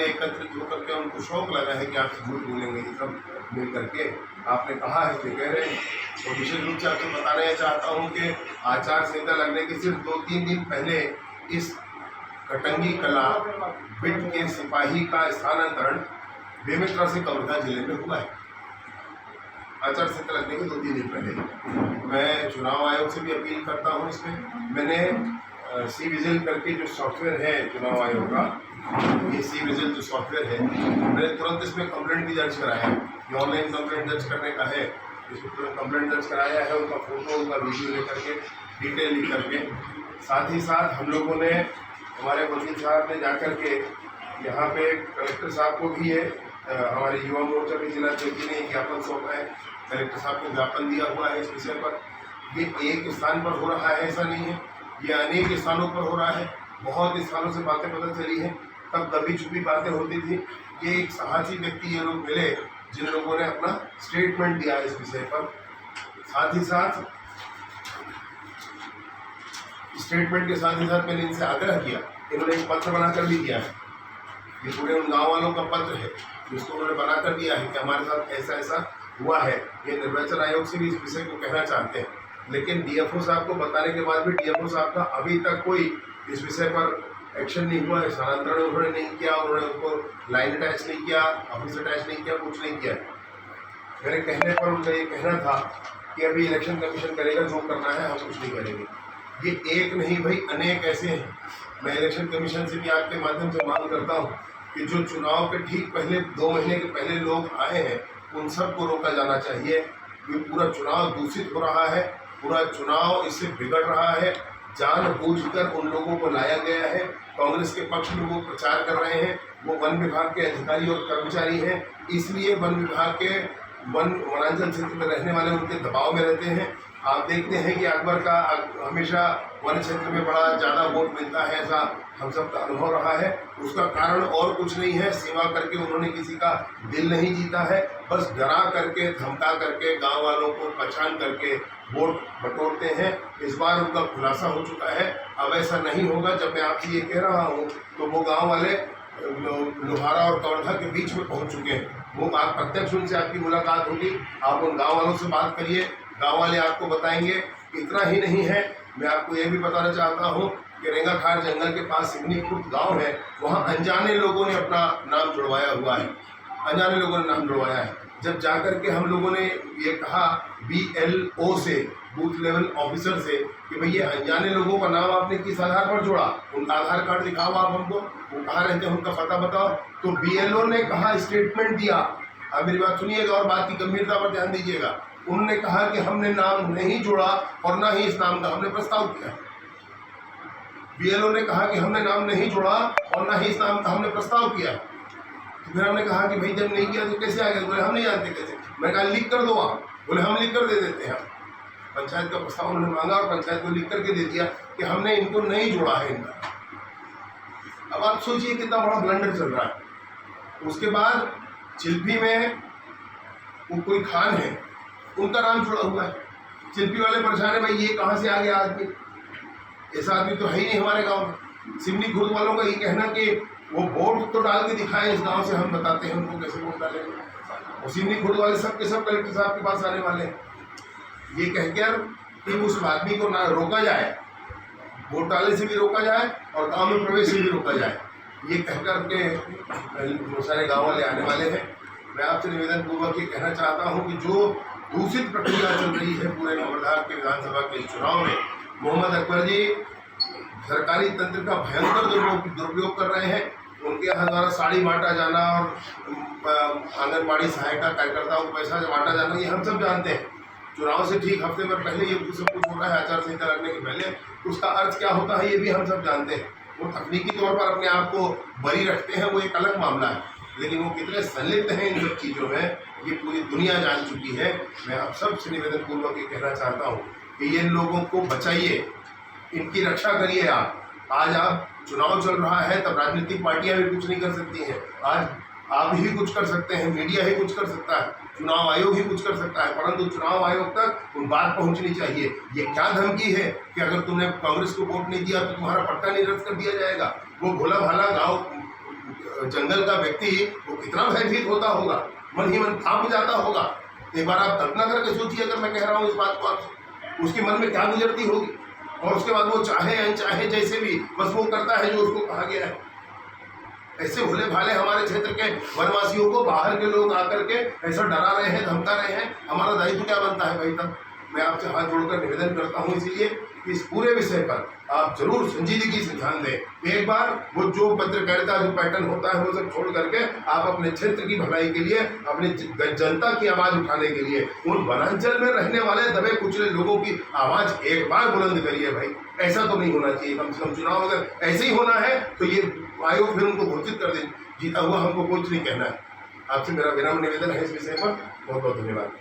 एकत्रित होकर के उनको शौक लगा है कि आप झूठ बोलेंगे, ये सब मिल करके आपने कहा है कि कह रहे हैं। तो विशेष रूप से आपको बताना चाहता हूँ कि आचार संहिता लगने के सिर्फ 2-3 दिन पहले इस कटंगी कला बिट के सिपाही का स्थानांतरण बेमेतरा से कवर्धा जिले में हुआ है। आचार संहिता लगने के 2-3 दिन पहले मैं चुनाव आयोग से भी अपील करता हूँ। इसमें मैंने सी विजिल करके जो सॉफ्टवेयर है चुनाव आयोग का, ये सी विजिल जो सॉफ्टवेयर है, मैंने तुरंत इसमें कंप्लेंट भी दर्ज कराया है। ये ऑनलाइन कंप्लेंट दर्ज करने का है, इसमें तुरंत कंप्लेंट दर्ज कराया है, उनका फोटो उनका वीडियो लेकर के डिटेल लिख करके। साथ ही साथ हम लोगों ने, हमारे वकील साहब ने जाकर के यहाँ पे कलेक्टर साहब को भी है, हमारे युवा मोर्चा के जिला अध्यक्ष ने ज्ञापन सौंपा है, कलेक्टर साहब को ज्ञापन दिया हुआ है इस विषय पर। ये एक स्थान पर हो रहा है ऐसा नहीं है, ये अनेक स्थानों पर हो रहा है। बहुत स्थानों से बातें पता चली हैं, तब दबी छुपी बातें होती थी। ये एक साहसी व्यक्ति ये लोग मिले जिन लोगों ने अपना स्टेटमेंट दिया इस विषय पर। साथ ही साथ स्टेटमेंट के साथ ही साथ मैंने इनसे आग्रह किया, इन्होंने एक पत्र बनाकर भी दिया है। ये पूरे उन गाँव वालों का पत्र है जिसको उन्होंने बनाकर दिया है कि हमारे साथ ऐसा ऐसा हुआ है। ये निर्वाचन आयोग से भी इस विषय को कहना चाहते हैं, लेकिन डीएफओ साहब को बताने के बाद भी डीएफओ साहब का अभी तक कोई इस विषय पर एक्शन नहीं हुआ है। स्थानांतरण उन्होंने नहीं किया, उन्होंने उनको लाइन अटैच नहीं किया, ऑफिस अटैच नहीं किया, कुछ नहीं किया। मेरे कहने पर उनका ये कहना था कि अभी इलेक्शन कमीशन करेगा, जो करना है, हम कुछ नहीं करेंगे। ये एक नहीं भाई, अनेक ऐसे हैं। मैं इलेक्शन कमीशन से भी आपके माध्यम से मांग करता हूँ कि जो चुनाव के ठीक पहले 2 महीने के पहले लोग आए हैं, उन सबको रोका जाना चाहिए। ये पूरा चुनाव दूषित हो रहा है, पूरा चुनाव इससे बिगड़ रहा है। जानबूझकर उन लोगों को लाया गया है। कांग्रेस के पक्ष में वो प्रचार कर रहे हैं, वो वन विभाग के अधिकारी और कर्मचारी हैं, इसलिए वन विभाग के वनांचल क्षेत्र में रहने वाले उनके दबाव में रहते हैं। आप देखते हैं कि अकबर का हमेशा वन क्षेत्र में बड़ा ज़्यादा वोट मिलता है, ऐसा हम सब का अनुभव रहा है। उसका कारण और कुछ नहीं है, सेवा करके उन्होंने किसी का दिल नहीं जीता है, बस डरा करके, धमका करके, गांव वालों को पहचान करके वोट बटोरते हैं। इस बार उनका खुलासा हो चुका है, अब ऐसा नहीं होगा। जब मैं आपसे ये कह रहा हूँ तो वो गाँव वाले लोहारा और कवर्धा के बीच में पहुँच चुके हैं। वो आप प्रत्यक्ष उनसे आपकी मुलाकात होगी, आप उन गाँव वालों से बात करिए, गाँव वाले आपको बताएंगे। इतना ही नहीं है, मैं आपको ये भी बताना चाहता हूँ कि रेंगाखार जंगल के पास सिवनी खुर्द गाँव है, वहाँ अनजाने लोगों ने अपना नाम जुड़वाया हुआ है, अनजाने लोगों ने नाम जुड़वाया है। जब जाकर के हम लोगों ने ये कहा BLO से, बूथ लेवल ऑफिसर से, कि भई ये अनजाने लोगों का नाम आपने किस आधार पर जोड़ा, उनका आधार कार्ड दिखाओ आप हमको, वो कहाँ रहते हैं, उनका पता बताओ। तो BLO ने कहा, स्टेटमेंट दिया। अब मेरी बात सुनिएगा और बात की गंभीरता पर ध्यान दीजिएगा। उन्होंने कहा कि हमने नाम नहीं जोड़ा और ना ही इस नाम का हमने प्रस्ताव किया। BLO ने कहा कि हमने नाम नहीं जोड़ा और ना ही इस नाम का हमने प्रस्ताव किया। तो फिर हमने कहा कि भाई जब नहीं किया तो कैसे आ गया? बोले हम नहीं जानते कैसे। मैं कहा लिख कर दो आप। बोले हम लिख कर दे देते हैं। पंचायत का प्रस्ताव उन्होंने मांगा और पंचायत को लिख करके दे दिया कि हमने इनको नहीं जोड़ा है इनका। अब आप सोचिए कितना बड़ा ब्लंडर चल रहा है। उसके बाद चिल्फी में वो कोई खान है, उनका नाम जुड़ा हुआ है। चिल्फी वाले परेशान है, भाई ये कहाँ से आ गया आदमी, ऐसा आदमी तो है ही नहीं हमारे गांव में। सिवनी खुर्द वालों का ये कहना कि वो वोट तो डाल के दिखाएं इस गांव से, हम बताते हैं उनको कैसे वोट डालेंगे। और सिवनी खुर्द वाले सब के सब कलेक्टर साहब के पास आने वाले हैं, ये कहकर कि उस आदमी को ना रोका जाए, वोट डालने से भी रोका जाए और गाँव में प्रवेश से भी रोका जाए, ये कहकर के बहुत सारे गाँव वाले आने वाले हैं। मैं आपसे निवेदन पूर्वक ये कहना चाहता हूँ कि जो दूषित प्रक्रिया चल रही है पूरे कवर्धा के विधानसभा के चुनाव में, मोहम्मद अकबर जी सरकारी तंत्र का भयंकर दुरुपयोग कर रहे हैं। उनके यहाँ द्वारा साड़ी बांटा जाना और आंगनबाड़ी सहायता कार्यकर्ताओं को पैसा बांटा जाना, ये हम सब जानते हैं। चुनाव से ठीक हफ्ते भर पहले ये सब कुछ हो रहा है, आचार संहिता लगने के पहले। उसका अर्थ क्या होता है ये भी हम सब जानते हैं। वो तकनीकी तौर पर अपने आप को बरी रखते हैं, वो एक अलग मामला है, लेकिन वो कितने संलिप्त हैं इन सब चीज़ों में ये पूरी दुनिया जान चुकी है। मैं आप सबसे निवेदन पूर्वक ये कहना चाहता हूँ कि ये लोगों को बचाइए, इनकी रक्षा करिए। आज आप चुनाव चल रहा है, तब राजनीतिक पार्टियां भी कुछ नहीं कर सकती हैं। आज आप ही कुछ कर सकते हैं, मीडिया ही कुछ कर सकता है, चुनाव आयोग ही कुछ कर सकता है, परंतु चुनाव आयोग तक उन बात पहुंचनी चाहिए। ये क्या धमकी है कि अगर तुमने कांग्रेस को वोट नहीं दिया तो तुम्हारा पट्टा निरस्त कर दिया जाएगा? वो भोला भाला गाँव जंगल का व्यक्ति वो कितना भयभीत होता होगा, मन ही मन कांप जाता होगा। एक बार आप कल्पना करके सोचिए, अगर मैं कह रहा हूँ इस बात को आपसे, उसके मन में क्या गुजरती होगी। और उसके बाद वो चाहे अनचाहे जैसे भी बस वो करता है जो उसको कहा गया है। ऐसे भोले भाले हमारे क्षेत्र के वनवासियों को बाहर के लोग आकर के ऐसा डरा रहे हैं, धमका रहे हैं। हमारा दायित्व क्या बनता है भाई? तब मैं आपसे हाथ जोड़कर निवेदन करता हूं इसीलिए कि इस पूरे विषय पर आप जरूर संजीदगी से ध्यान दें। एक बार वो जो पत्रकारिता जो पैटर्न होता है वो सब छोड़ करके आप अपने क्षेत्र की भलाई के लिए, अपनी जनता की आवाज उठाने के लिए उन वनांचल में रहने वाले दबे कुचले लोगों की आवाज एक बार बुलंद करिए भाई। ऐसा तो नहीं होना चाहिए। कम से कम चुनाव अगर ऐसे ही होना है तो ये आयोग फिर उनको घोषित कर दे, जीता हुआ हमको कुछ नहीं कहना है। आपसे मेरा विनम्र निवेदन है इस विषय पर। बहुत बहुत धन्यवाद।